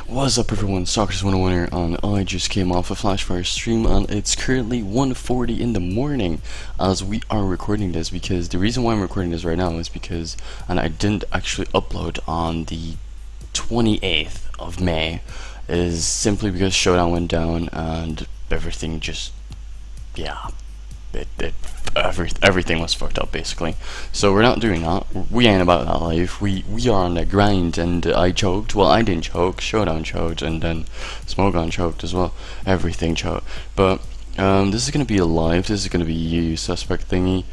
What's up everyone, Socrates 101 here, and I just came off a Flashfire stream and it's currently 1:40 in the morning as we are recording this, because the reason why I'm recording this right now is because, and I didn't actually upload on the 28th of May, is simply because Showdown went down and everything just, yeah, everything was fucked up basically. So we're not doing that. We ain't about that life. We are on the grind, and I choked. Well, I didn't choke. Showdown choked, and then Smogon choked as well. Everything choked. But this is gonna be a live. This is gonna be you suspect thingy.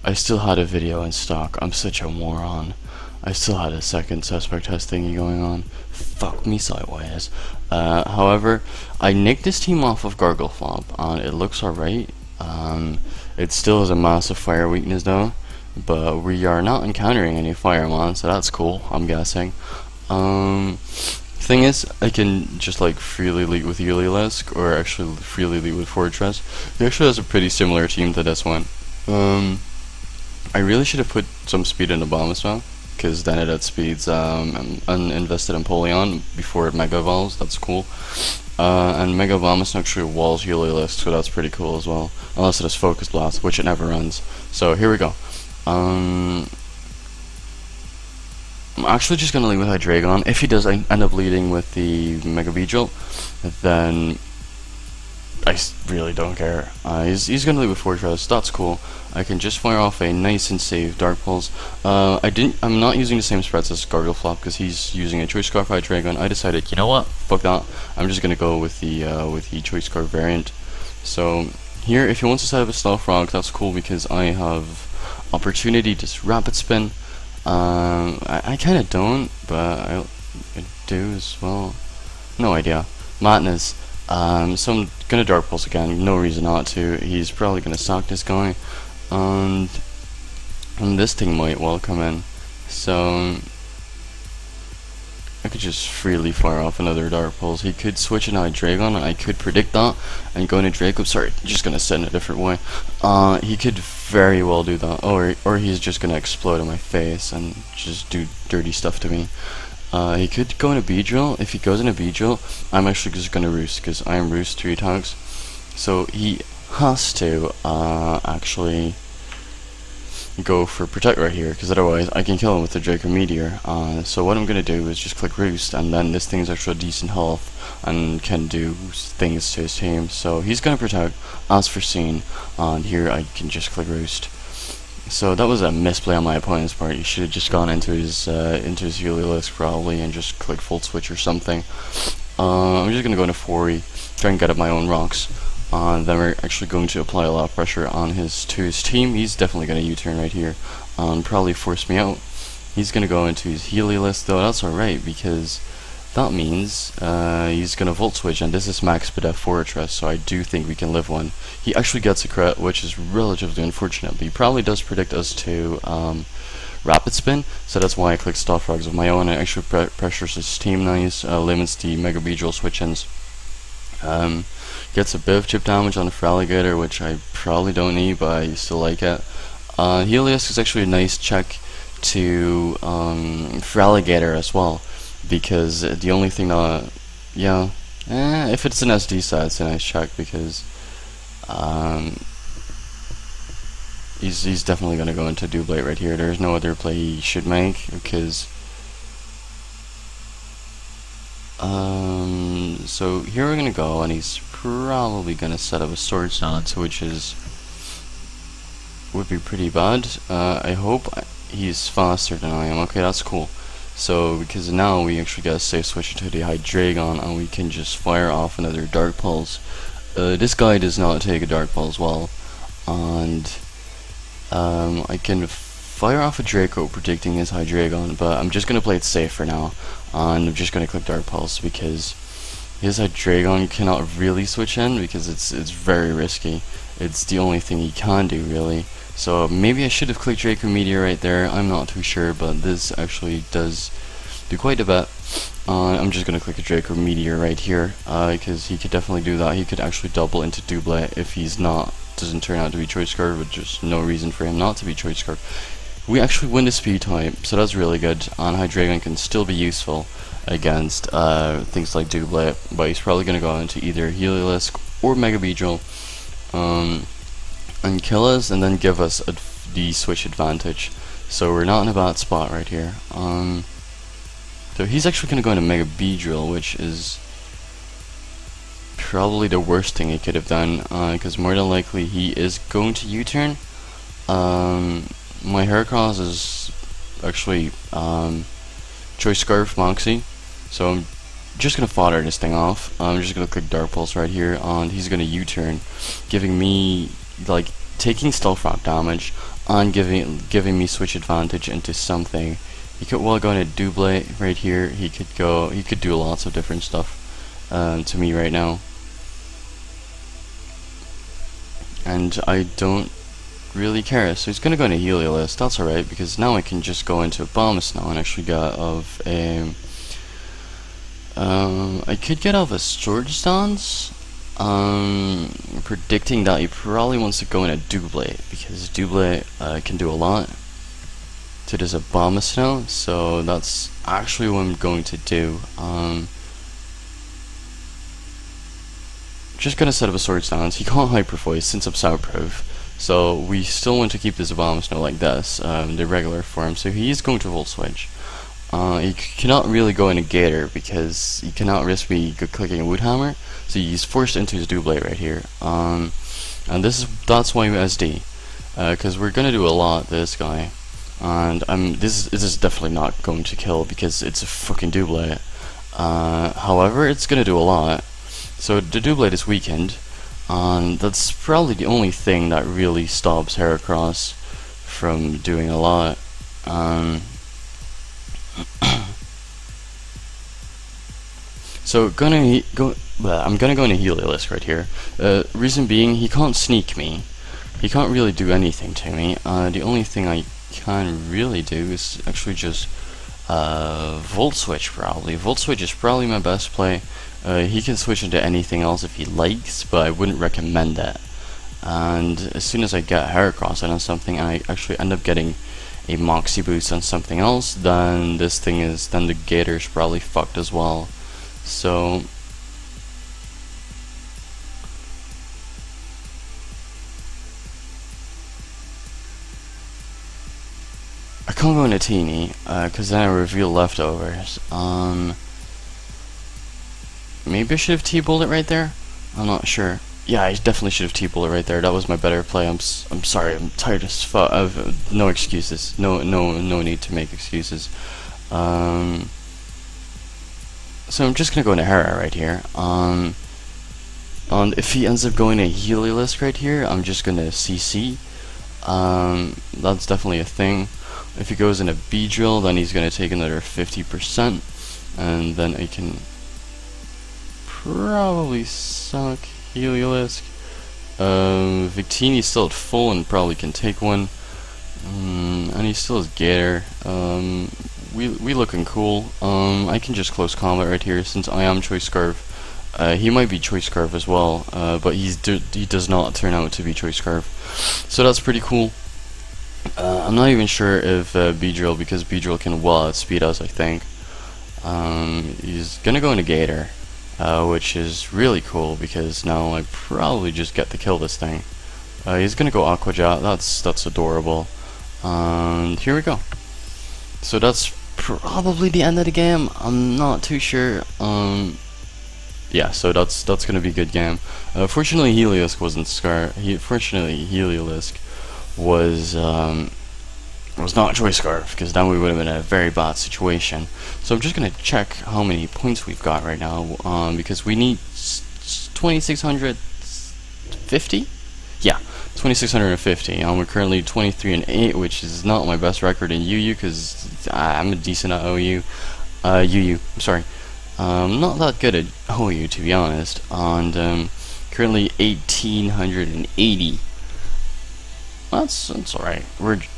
I still had a video in stock. I'm such a moron. I still had a second suspect test thingy going on. Fuck me sideways. However, I nicked this team off of GargleFlop, and it looks alright. It still has a massive fire weakness though, but we are not encountering any firemen, so that's cool, I'm guessing. Thing is, I can just like freely lead with Ulilisk, or actually freely lead with Fortress. He actually has a pretty similar team to this one. I really should have put some speed in the bomb as well, because then it had speeds and invested in Polion before it Mega Evolves. That's cool. And Mega Vomus actually walls Ulilisk, so that's pretty cool as well. Unless it has Focus Blast, which it never runs. So here we go. I'm actually just gonna lead with Hydreigon. If he does end up leading with the Mega Beedrill, then I really don't care. He's gonna lead with Fortress. That's cool. I can just fire off a nice and safe Dark Pulse. I'm not using the same spreads as GargleFlop because he's using a Choice Scarf Hydreigon. I decided, you know what? Fuck that. I'm just gonna go with the Choice Scarf variant. So here, if he wants to set up a Stealth Rock, that's cool because I have opportunity to Rapid Spin. I kind of don't, but I do as well. No idea. Madness. So I'm gonna Dark Pulse again, no reason not to. He's probably gonna sock this guy, and this thing might well come in. So I could just freely fire off another Dark Pulse. He could switch into Hydreigon, and I could predict that and go into Draco. Sorry, just gonna set in a different way. He could very well do that, or he's just gonna explode in my face and just do dirty stuff to me. He could go in a Beedrill. If he goes in a Beedrill, I'm actually just gonna Roost, because I am Roost 3 attacks. So he has to actually go for Protect right here, because otherwise I can kill him with the Draco Meteor. So what I'm gonna do is just click Roost, and then this thing's actually decent health and can do things to his team. So he's gonna Protect as foreseen, and here I can just click Roost. So that was a misplay on my opponent's part. He should have just gone into his Ulilisk probably and just click Full Switch or something. I'm just gonna go into 4E, try and get up my own rocks. Then we're actually going to apply a lot of pressure on his team. He's definitely gonna U-turn right here and probably force me out. He's gonna go into his Ulilisk though. That's alright, because that means he's gonna Volt Switch, and this is max Spadef Fortress, so I do think we can live one. He actually gets a crit, which is relatively unfortunate, but he probably does predict us to Rapid Spin, so that's why I click Stealth Frogs of my own. It actually pressures his team nice, limits the Mega Beedrill switch-ins. Gets a bit of chip damage on the Feraligatr, which I probably don't need, but I still like it. Helios is actually a nice check to Feraligatr as well, because the only thing that, yeah, if it's an SD side, it's a nice check, because he's definitely going to go into Doublette right here. There's no other play he should make, because so here we're going to go, and he's probably going to set up a Swords Dance, which would be pretty bad. I hope he's faster than I am. Okay, that's cool. So, because now we actually get a safe switch into the Hydreigon, and we can just fire off another Dark Pulse. This guy does not take a Dark Pulse well, and I can fire off a Draco predicting his Hydreigon, but I'm just going to play it safe for now, and I'm just going to click Dark Pulse, because his Hydreigon cannot really switch in, because it's very risky. It's the only thing he can do, really. So maybe I should have clicked Draco Meteor right there, I'm not too sure, but this actually does do quite a bit. I'm just going to click a Draco Meteor right here, because he could definitely do that. He could actually double into Doublette if he's not, doesn't turn out to be Choice Scarf, but just no reason for him not to be Choice Scarf. we actually win the speed type, so that's really good. And Hydreigon can still be useful against things like Doublette, but he's probably going to go into either Heliolisk or Mega Beedrill and kill us, and then give us the switch advantage. So we're not in a bad spot right here. So he's actually going to go into Mega Beedrill, which is probably the worst thing he could have done, because more than likely he is going to U-turn. My Heracross is actually Choice Scarf Moxie, so I'm just going to fodder this thing off. I'm just going to click Dark Pulse right here, and he's going to U-turn, giving me, like, taking Stealth Rock damage, and giving me switch advantage into something. He could well go into Doublette right here. He could do lots of different stuff to me right now, and I don't really care. So he's gonna go into Heliolisk. That's alright, because now I can just go into Abomasnow and actually get of a I could get off a Swords Dance, predicting that he probably wants to go into Doublette, because Doublette can do a lot to this Abomasnow, so that's actually what I'm going to do. Just gonna set up a Swords Dance. He can't Hyper Voice since I'm Soundproof, so we still want to keep this Abomasnow like this, the regular form, so he is going to Volt Switch. He cannot really go into Gator, because he cannot risk me clicking a Wood Hammer, so he's forced into his Doublette right here. And that's why I'm SD, because we're gonna do a lot to this guy, and this is definitely not going to kill because it's a fucking Doublette. However, it's gonna do a lot. So the Doublette is weakened, and that's probably the only thing that really stops Heracross from doing a lot. So I'm gonna go into Heliolisk right here. Reason being, he can't sneak me. He can't really do anything to me. The only thing I can really do is actually just Volt Switch probably. Volt Switch is probably my best play. He can switch into anything else if he likes, but I wouldn't recommend that. And as soon as I get Heracross on something, and I actually end up getting a Moxie boost on something else, then then the Gator's probably fucked as well. So I can't go into Teeny, because then I reveal leftovers. Maybe I should have T-Bullet right there? I'm not sure. Yeah, I definitely should have T-Bullet right there. That was my better play. I'm sorry, I'm tired as fuck. I've no excuses. No need to make excuses. So I'm just gonna go into Hera right here. And if he ends up going to Heliolisk right here, I'm just gonna CC. That's definitely a thing. If he goes into Beedrill, then he's gonna take another 50%, and then I can probably suck Heliolisk. Victini's still at full and probably can take one. And he still has Gator. We looking cool. I can just close combat right here since I am Choice Scarf. He might be Choice Scarf as well, but he does not turn out to be Choice Scarf. So that's pretty cool. I'm not even sure if Beedrill, because Beedrill can well outspeed us, I think. He's gonna go into Gator, which is really cool because now I probably just get to kill this thing. He's gonna go Aqua Jet. That's adorable. And here we go. So that's probably the end of the game. I'm not too sure. Yeah, so that's gonna be a good game. Fortunately, Heliolisk wasn't fortunately, Heliolisk was not Choice Scarf, because then we would have been in a very bad situation. So I'm just gonna check how many points we've got right now, because we need 2,650. Yeah, 2,650, and we're currently 23-8, which is not my best record in UU, because I'm a decent at OU. UU, I'm sorry. Not that good at OU, to be honest, and currently 1,880. That's alright.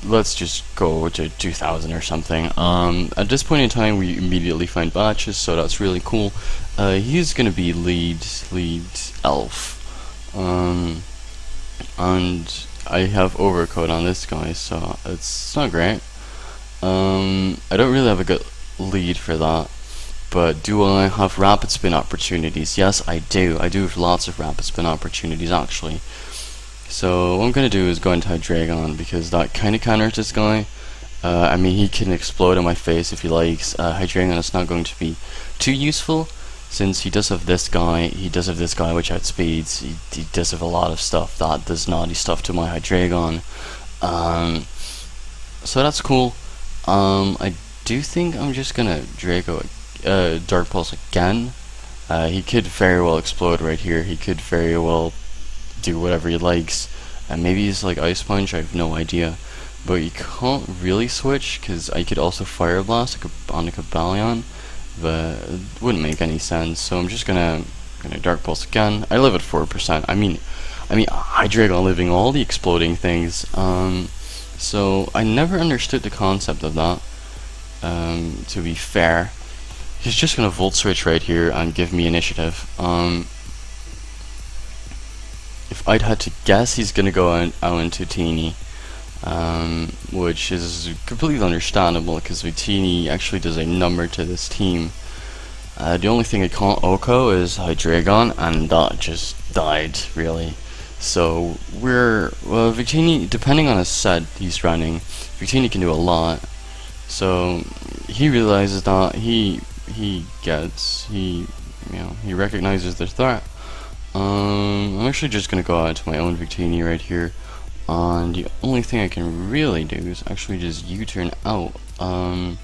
Let's just go to 2,000 or something. At this point in time, we immediately find batches, so that's really cool. He's gonna be lead elf, and I have overcoat on this guy, so it's not great. I don't really have a good lead for that. But do I have rapid spin opportunities? Yes, I do. I do have lots of rapid spin opportunities, actually. So what I'm going to do is go into Hydreigon, because that kind of counters this guy. I mean, he can explode on my face if he likes. Hydreigon is not going to be too useful, since he does have this guy. He does have this guy which outspeeds. He does have a lot of stuff that does naughty stuff to my Hydreigon. So that's cool. I do think I'm just gonna Draco Dark Pulse again. He could very well explode right here. He could very well do whatever he likes. And maybe he's like Ice Punch, I have no idea. But you can't really switch, because I could also Fire Blast on a Cobalion, but it wouldn't make any sense. So I'm just gonna Dark Pulse again. I live at 4%. I mean Hydreigon living all the exploding things. So I never understood the concept of that. To be fair, he's just gonna Volt Switch right here and give me initiative. If I'd had to guess, he's gonna go out into Teeny, which is completely understandable, because Victini actually does a number to this team. The only thing I can't OHKO is Hydreigon, and that just died, really. So Victini, depending on his set he's running, Victini can do a lot. So he realizes that he recognizes the threat. I'm actually just gonna go out to my own Victini right here, and the only thing I can really do is actually just U-turn out. I'm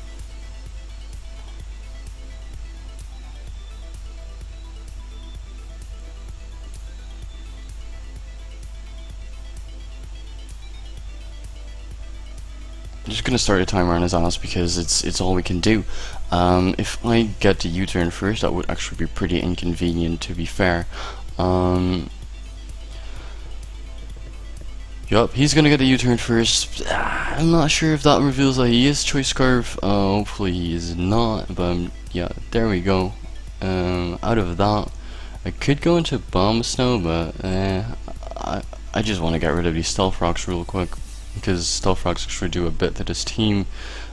just gonna start a timer on his ass, because it's all we can do. If I get to U-turn first, that would actually be pretty inconvenient, to be fair. Yup, he's gonna get a U-turn first. I'm not sure if that reveals that he is Choice Scarf. Hopefully he is not, but yeah, there we go. Out of that, I could go into Bomb Snow, but I just want to get rid of these Stealth Rocks real quick, because Stealth Rocks actually do a bit to this team.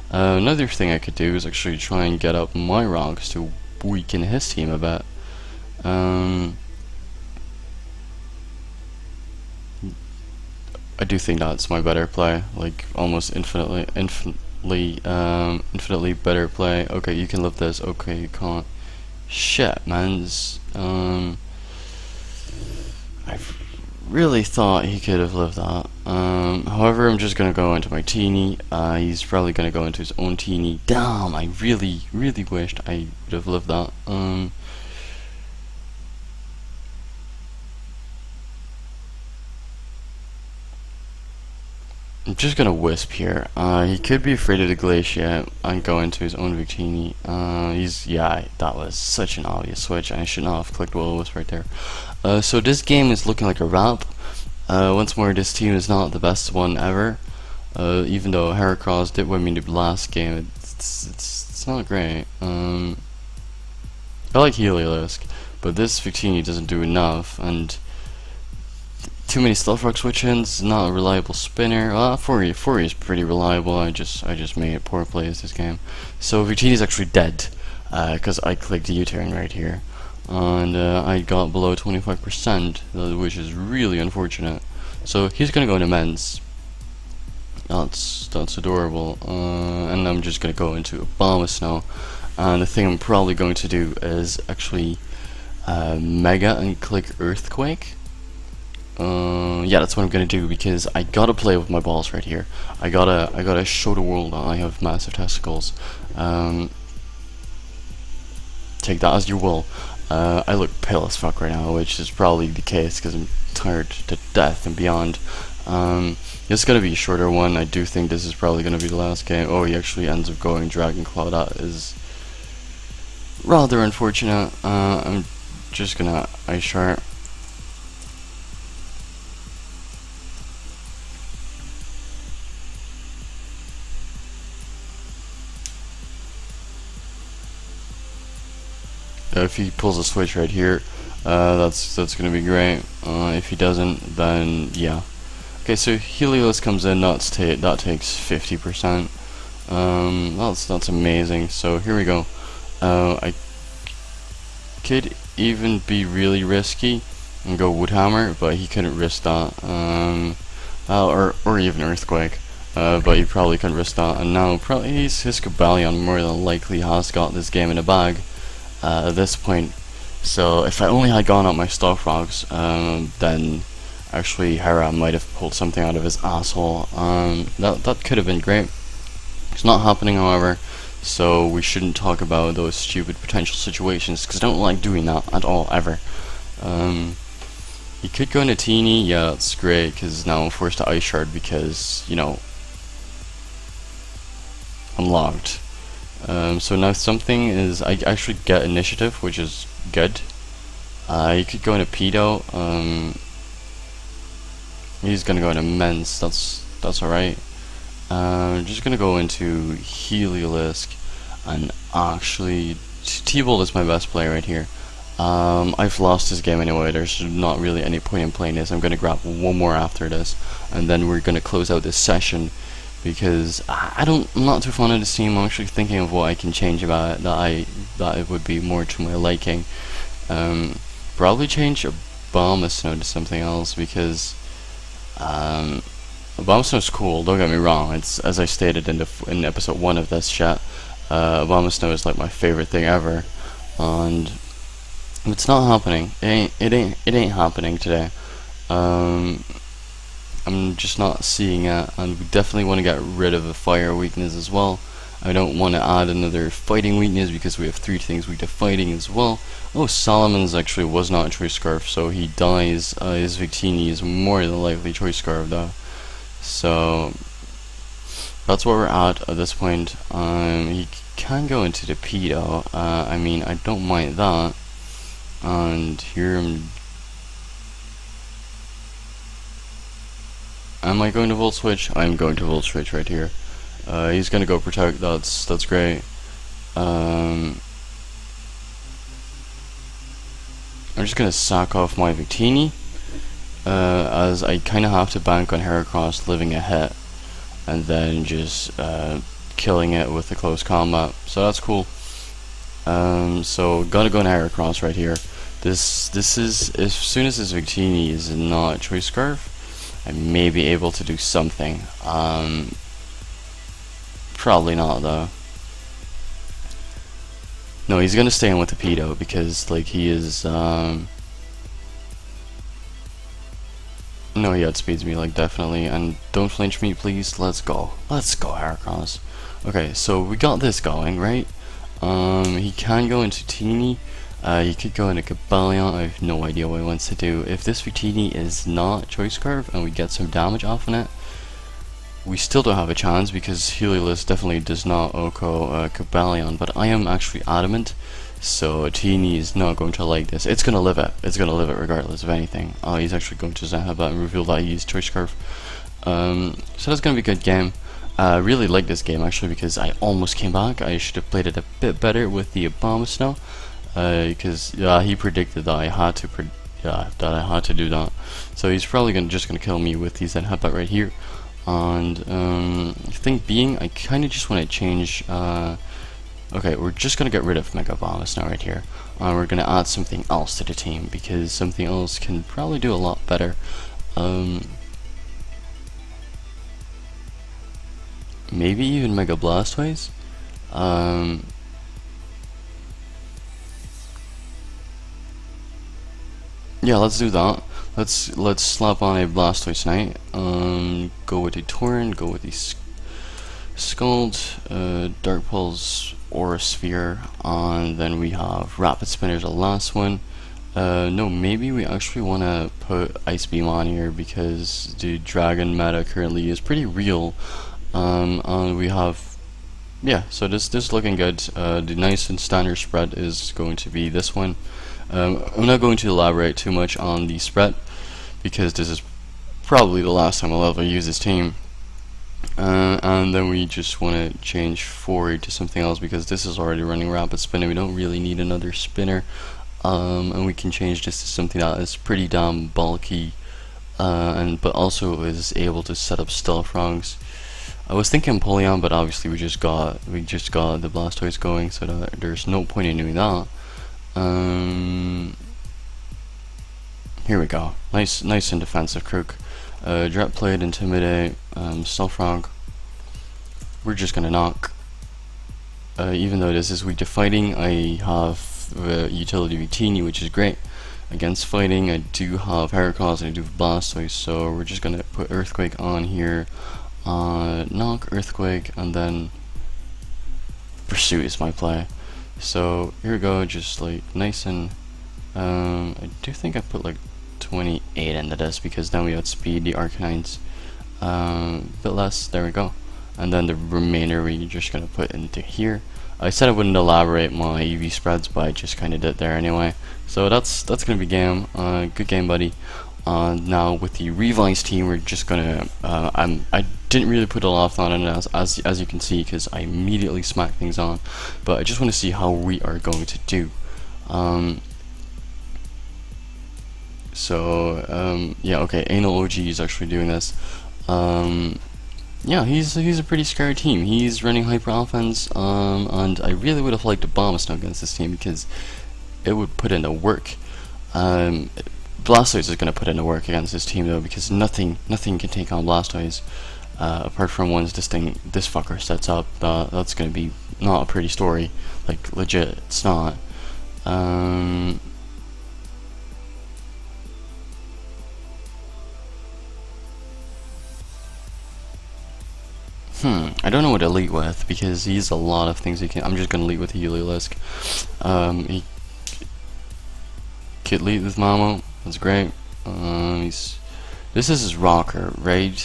Another thing I could do is actually try and get up my rocks to weaken his team a bit. I do think that's my better play, like almost infinitely better play. Okay, you can live this. Okay, you can't. Shit, man. I really thought he could have lived that. However, I'm just gonna go into my Teeny. He's probably gonna go into his own Teeny. Damn, I really wished I would have lived that. I'm just gonna Wisp here. He could be afraid of the Glacier and go into his own Victini. That was such an obvious switch. I should not have clicked Will Wisp right there. So this game is looking like a wrap. Once more, this team is not the best one ever. Even though Heracross did win me the last game, it's not great. I like Heliolisk, but this Victini doesn't do enough, and too many Stealth Rock switch-ins, not a reliable spinner. Fori is pretty reliable. I just made it poor plays this game. So Victini's actually dead, because I clicked the U-turn right here, and I got below 25%, which is really unfortunate. So he's gonna go into Men's. That's adorable. And I'm just gonna go into Abomasnow. And the thing I'm probably going to do is actually Mega and click Earthquake. Yeah, that's what I'm gonna do, because I gotta play with my balls right here. I gotta show the world that I have massive testicles. Take that as you will. I look pale as fuck right now, which is probably the case because I'm tired to death and beyond. This is gonna be a shorter one. I do think this is probably gonna be the last game. Oh, he actually ends up going Dragon Claw. That is rather unfortunate. I'm just gonna Ice Shard. If he pulls a switch right here, that's gonna be great. If he doesn't, then yeah. Okay, so Helios comes in, that takes 50%. That's amazing. So here we go. I could even be really risky and go Woodhammer, but he couldn't risk that. Or even Earthquake. But he probably couldn't risk that. And now probably his Cabalion more than likely has got this game in a bag at this point. So if I only had gone up my Stock Rocks, then actually Hera might have pulled something out of his asshole. That could have been great. It's not happening, however, so we shouldn't talk about those stupid potential situations, because I don't like doing that at all, ever. He could go into Teeny, yeah, that's great, because now I'm forced to Ice Shard because, you know, I'm locked. So now something is, I actually get initiative, which is good. He could go into Pedo, he's gonna go into Immense, that's alright. I'm just gonna go into Heliolisk, and actually T-Bolt is my best play right here. I've lost this game anyway, there's not really any point in playing this. I'm gonna grab one more after this, and then we're gonna close out this session, because I'm not too fond of this team. I'm actually thinking of what I can change about it that it would be more to my liking. Probably change Abomasnow to something else, because Abomasnow's cool, don't get me wrong. It's, as I stated in episode 1 of this chat, Abomasnow is like my favorite thing ever, and it's not happening. It ain't happening today. I'm just not seeing it, and we definitely want to get rid of a fire weakness as well. I don't want to add another fighting weakness, because we have 3 things weak to fighting as well. Oh, Solomon's actually was not a Choice Scarf, so he dies. His Victini is more than likely Choice Scarf though. So that's where we're at this point. He can go into the Pedo. I mean, I don't mind that. And here am I going to Volt Switch? I'm going to Volt Switch right here. He's gonna go Protect. That's great. I'm just gonna sack off my Victini, as I kind of have to bank on Heracross living a hit, and then just killing it with the close combat. So that's cool. So gotta go in Heracross right here. This is, as soon as this Victini is not Choice Scarf, I may be able to do something. Probably not though. No, he's gonna stay in with the Pedo, because like he is no, he outspeeds me, like, definitely. And don't flinch me, please. Let's go Heracross. Okay, so we got this going, right? He can go into Teeny. He could go into Cabalion. I have no idea what he wants to do. If this Victini is not Choice Scarf and we get some damage off on it, we still don't have a chance, because Heliolisk definitely does not Oko Cabalion, but I am actually adamant, so Teeny is not going to like this. It's gonna live it regardless of anything. Oh, he's actually going to Zen Headbutt and reveal that he's Choice Scarf. So that's gonna be a good game. I really like this game actually, because I almost came back. I should have played it a bit better with the Abomasnow, because yeah, he predicted that I had to do that. So he's probably just gonna kill me with the Zen Headbutt right here. And thing being, I kind of just want to change. Okay, we're just gonna get rid of Mega Abomasnow right here. We're gonna add something else to the team, because something else can probably do a lot better. Maybe even Mega Blastoise. Yeah, let's do that. Let's slap on a Blastoise Knight. Go with the Torrent, go with the Scald, Dark Pulse, Aura Sphere, and then we have Rapid Spinner as the last one. No, maybe we actually want to put Ice Beam on here, because the Dragon meta currently is pretty real. And we have, yeah, so this is looking good. The nice and standard spread is going to be this one. I'm not going to elaborate too much on the spread, because this is probably the last time I'll ever use this team. And then we just want to change Fori to something else, because this is already running Rapid Spinner. We don't really need another spinner. And we can change this to something that is pretty damn bulky. but also is able to set up stealth frogs. I was thinking Empoleon, but obviously we just got the Blastoise going, so there's no point in doing that. Here we go. Nice and defensive Crook. Drop Plate, Intimidate, Stealth Frog. We're just gonna knock. Even though this is weak to fighting, I have utility Victini, which is great. Against fighting, I do have Heracross and I do have Blastoise, so we're just gonna put Earthquake on here. Knock, Earthquake, and then Pursuit is my play. So here we go, just like nice and I do think I put like 28 into this because then we outspeed the Arcanines a bit less. There we go. And then the remainder we're just gonna put into here. I said I wouldn't elaborate my EV spreads, but I just kind of did there anyway. So that's gonna be game. Good game, buddy. Now with the revised team, we're just gonna. I didn't really put a lot of thought in it, as you can see, because I immediately smacked things on. But I just want to see how we are going to do. Yeah, okay. Anal OG is actually doing this. Yeah, he's a pretty scary team. He's running hyper offense, and I really would have liked a Bomb Snow against this team because it would put in the work. Blastoise is going to put in the work against this team though, because nothing can take on Blastoise apart from once this fucker sets up. That's going to be not a pretty story, like legit. It's not. I don't know what to lead with because he's a lot of things he can. I'm just gonna lead with Heliolisk. He could lead with Mamo. That's great. This is his rocker, right?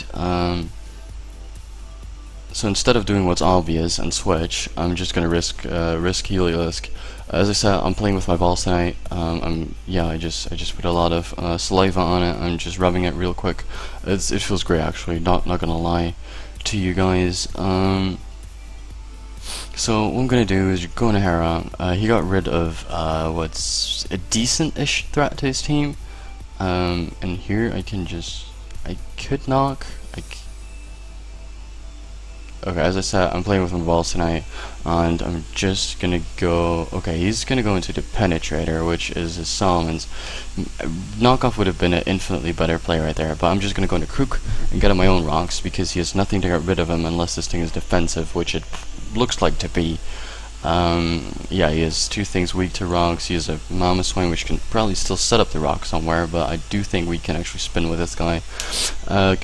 So instead of doing what's obvious and switch, I'm just gonna risk Heliolisk. As I said, I'm playing with my balls tonight. I just put a lot of saliva on it. I'm just rubbing it real quick. It feels great actually. Not gonna lie to you guys. So what I'm gonna do is go into Hera. He got rid of what's a decent-ish threat to his team. And here I could knock. Okay, as I said, I'm playing with my balls tonight, and I'm just gonna go. Okay, he's gonna go into the Penetrator, which is his Solomon's. Knockoff would have been an infinitely better play right there, but I'm just gonna go into Krook and get him my own rocks because he has nothing to get rid of him unless this thing is defensive, which it looks like to be. Yeah, he has two things weak to rocks. He has a Mamoswine, which can probably still set up the rock somewhere, but I do think we can actually spin with this guy.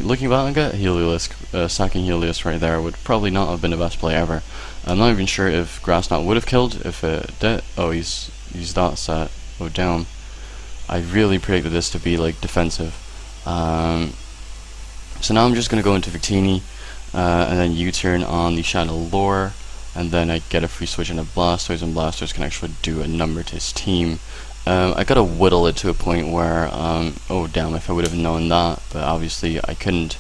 Looking back at Heliolisk, sacking Helios right there would probably not have been the best play ever. I'm not even sure if Grass Knot would have killed if it did. Oh, he's that set. Oh, down. I really predicted this to be like defensive. So now I'm just gonna go into Victini, and then U-turn on the Shadow Lore. And then I get a free switch into Blastoise, and Blastoise can actually do a number to his team. I gotta whittle it to a point where, oh damn, if I would have known that, but obviously I couldn't.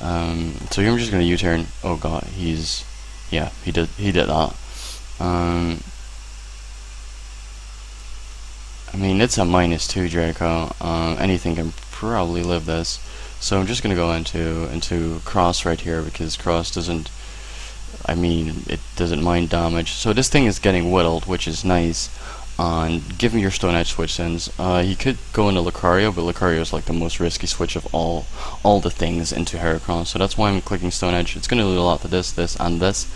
So here I'm just gonna U-turn. Oh god, he did that. I mean, it's a -2 Draco. Anything can probably live this. So I'm just gonna go into Cross right here because Cross doesn't. I mean, it doesn't mind damage. So this thing is getting whittled, which is nice. Give me your Stone Edge switch ends. He could go into Lucario, but Lucario is like the most risky switch of all the things into Heracross. So that's why I'm clicking Stone Edge. It's going to do a lot to this, and this.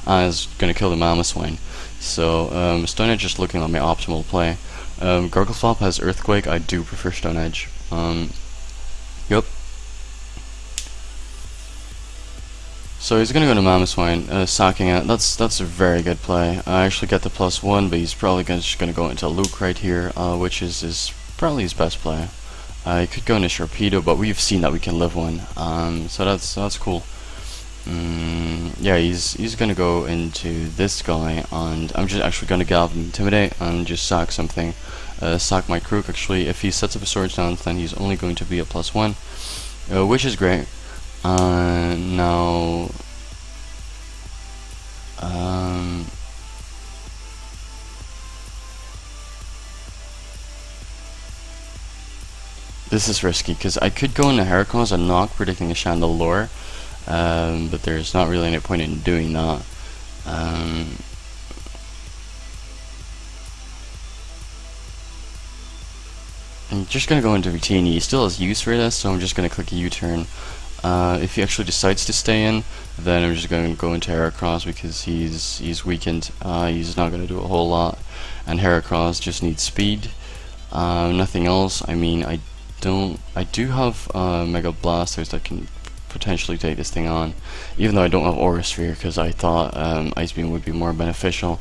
It's going to kill the Mamoswine. So Stone Edge is looking like my optimal play. GargleFlop has Earthquake. I do prefer Stone Edge. Yep. So he's gonna go to Mamoswine, sacking it. That's a very good play. I actually get the +1, but he's probably just gonna go into Luke right here, which is probably his best play. He could go into Sharpedo, but we've seen that we can live one. So that's cool. Yeah, he's gonna go into this guy, and I'm just actually gonna Galvin Intimidate and just sack something. Sack my Krook. Actually, if he sets up a Sword Dance, then he's only going to be a +1, which is great. Now, this is risky because I could go into Heracross and not predicting a Chandelure, but there's not really any point in doing that. I'm just gonna go into Victini. He still has use for this, so I'm just gonna click a U-turn. If he actually decides to stay in, then I'm just gonna go into Heracross because he's weakened. He's not gonna do a whole lot, and Heracross just needs speed. Nothing else. I mean, I do have Mega Blasters that can potentially take this thing on, even though I don't have Aura Sphere because I thought Ice Beam would be more beneficial.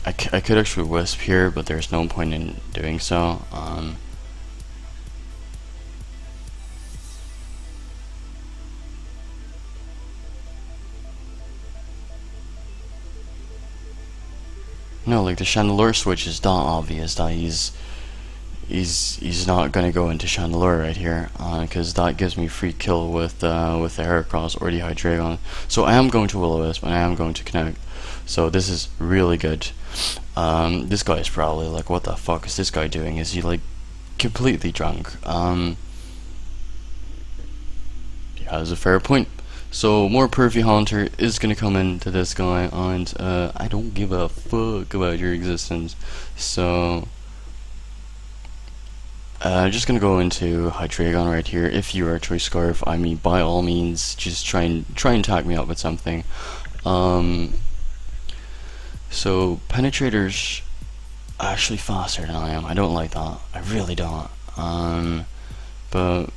I could actually Wisp here, but there's no point in doing so. No, like the Chandelure switch is not obvious that he's not gonna go into Chandelure right here, because that gives me free kill with the Heracross or the Hydreigon. So I am going to Will-O-Wisp and I am going to connect. So this is really good. This guy is probably like, what the fuck is this guy doing? Is he like completely drunk? Yeah, that's a fair point. So more Perfy Haunter is gonna come into this guy, and I don't give a fuck about your existence. So I'm just gonna go into Hydreigon right here. If you are a Choice Scarf, I mean, by all means, just try and tag me up with something. So Penetrator's actually faster than I am. I don't like that. I really don't. But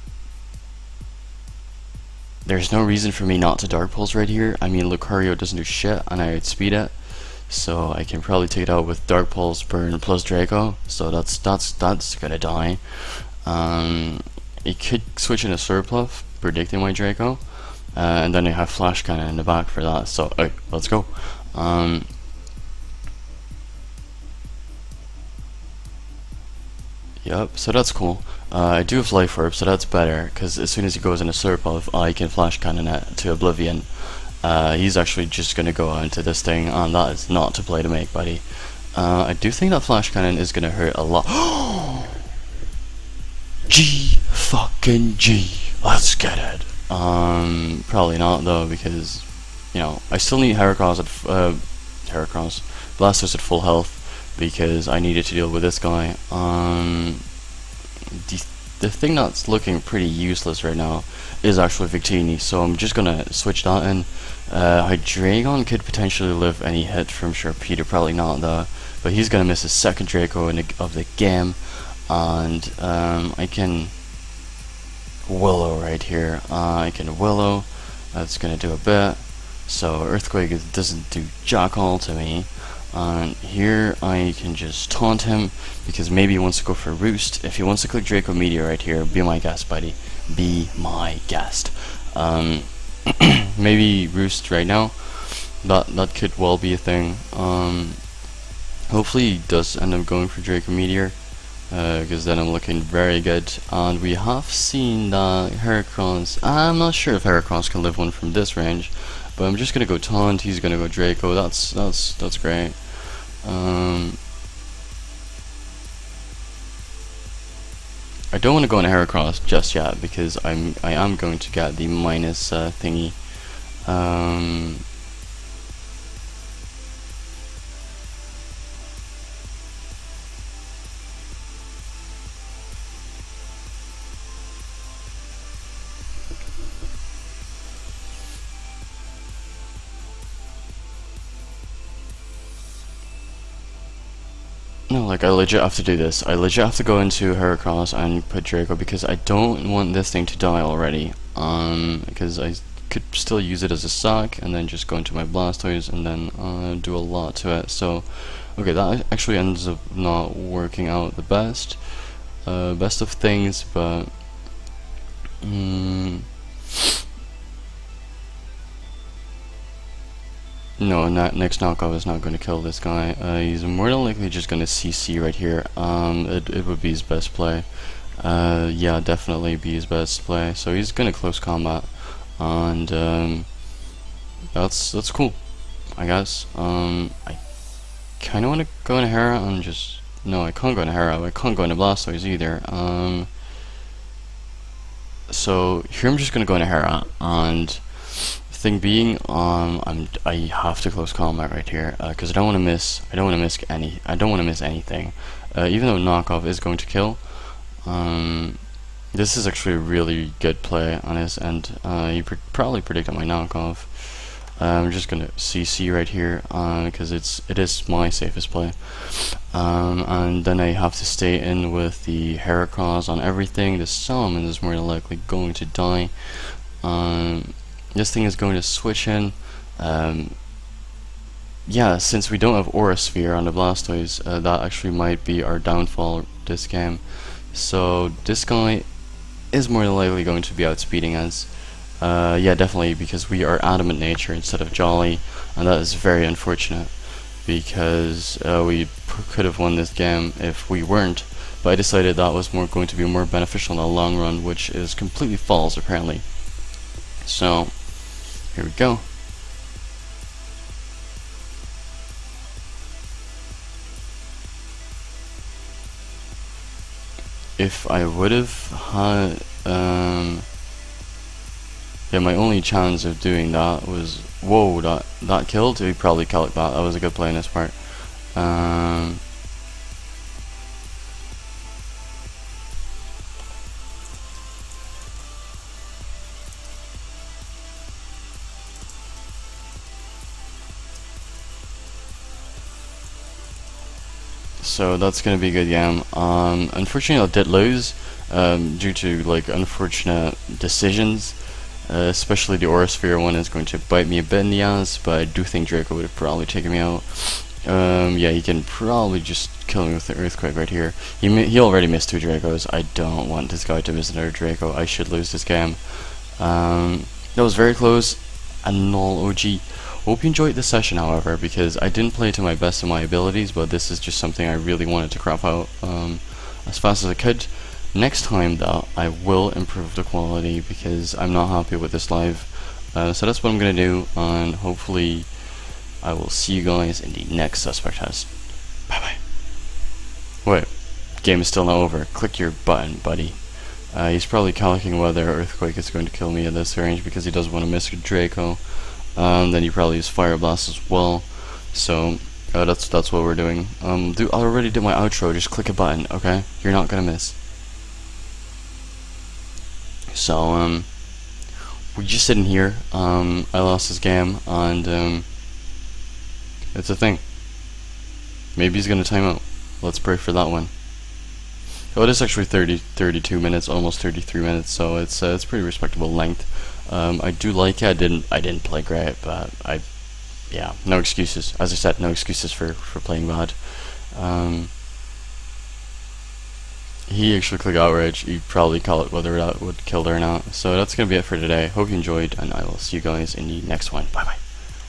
there's no reason for me not to Dark Pulse right here. I mean, Lucario doesn't do shit, and I outspeed it, so I can probably take it out with Dark Pulse, Burn, plus Draco. So that's gonna die. It could switch into Surpluff, predicting my Draco, and then I have Flash Cannon in the back for that. So let's go. Yep, so that's cool. I do have Life Orb, so that's better, because as soon as he goes into Surpluff, I can Flash Cannon it to Oblivion. He's actually just going to go into this thing, and that is not to play to make, buddy. I do think that Flash Cannon is going to hurt a lot. G fucking G. Let's get it. Probably not, though, because, you know, I still need Heracross at, Blastoise at full health, because I needed to deal with this guy. The thing that's looking pretty useless right now is actually Victini, so I'm just gonna switch that in. Hydreigon could potentially live any hit from Sharpedo, probably not though, but he's gonna miss his second Draco of the game, and I can Willow right here. I can Willow, that's gonna do a bit, so Earthquake doesn't do jack all to me. And here I can just taunt him because maybe he wants to go for Roost. If he wants to click Draco Meteor right here, be my guest, buddy. Be my guest. Maybe Roost right now. That could well be a thing. Hopefully he does end up going for Draco Meteor, because then I'm looking very good. And we have seen that Heracross. I'm not sure if Heracross can live one from this range. But I'm just gonna go Taunt, he's gonna go Draco, that's great. I don't want to go into Heracross just yet because I am going to get the minus thingy. No, like I legit have to do this. I legit have to go into Heracross and put Draco because I don't want this thing to die already. Because I could still use it as a sack and then just go into my Blastoise and then do a lot to it. So, okay, that actually ends up not working out the best. Best of things, but no, next knockoff is not going to kill this guy. He's more than likely just going to CC right here. It would be his best play. Yeah, definitely be his best play. So he's going to close combat, and that's cool, I guess. I kind of want to go in Hera and just No, I can't go into Hera. I can't go into Blastoise either. So here I'm just gonna go into Hera, and thing being, I have to close combat right here because I don't want to miss. I don't want to miss any. I don't want to miss anything. Even though knockoff is going to kill, this is actually a really good play on his end. He probably predicted my knockoff. I'm just gonna CC right here because it is my safest play, and then I have to stay in with the Heracross on everything. The Salmon is more than likely going to die. This thing is going to switch in. Yeah, since we don't have Aura Sphere on the Blastoise, that actually might be our downfall this game. So this guy is more than likely going to be outspeeding us. Yeah, definitely, because we are Adamant Nature instead of Jolly, and that is very unfortunate, because we could have won this game if we weren't, but I decided that was going to be more beneficial in the long run, which is completely false, apparently. So, here we go. If I would have had, yeah, my only chance of doing that was, whoa, that killed? He probably killed that. That was a good play on his part. So that's gonna be a good game. Unfortunately, I did lose due to like unfortunate decisions. Especially the Aura Sphere one is going to bite me a bit in the ass, but I do think Draco would have probably taken me out. Yeah, he can probably just kill me with the Earthquake right here. He already missed 2 Dracos. I don't want this guy to miss another Draco. I should lose this game. That was very close. And null OG. Hope you enjoyed this session, however, because I didn't play to my best of my abilities, but this is just something I really wanted to crop out as fast as I could. Next time, though, I will improve the quality because I'm not happy with this live. So that's what I'm going to do, and hopefully I will see you guys in the next Suspect Test. Bye-bye. Wait, game is still not over. Click your button, buddy. He's probably calculating whether Earthquake is going to kill me at this range because he doesn't want to miss Draco. Then he probably uses Fire Blast as well. So that's what we're doing. I already did my outro. Just click a button, okay? You're not gonna miss. So we're just sitting here. I lost this game, and it's a thing. Maybe he's gonna time out. Let's pray for that one. Oh, it is actually 32 minutes, almost 33 minutes, so it's pretty respectable length. I do like it. I didn't play great, but yeah, no excuses. As I said, no excuses for playing bad. He actually clicked outrage. He'd probably call it whether that would kill or not. So that's gonna be it for today. Hope you enjoyed, and I will see you guys in the next one. Bye bye.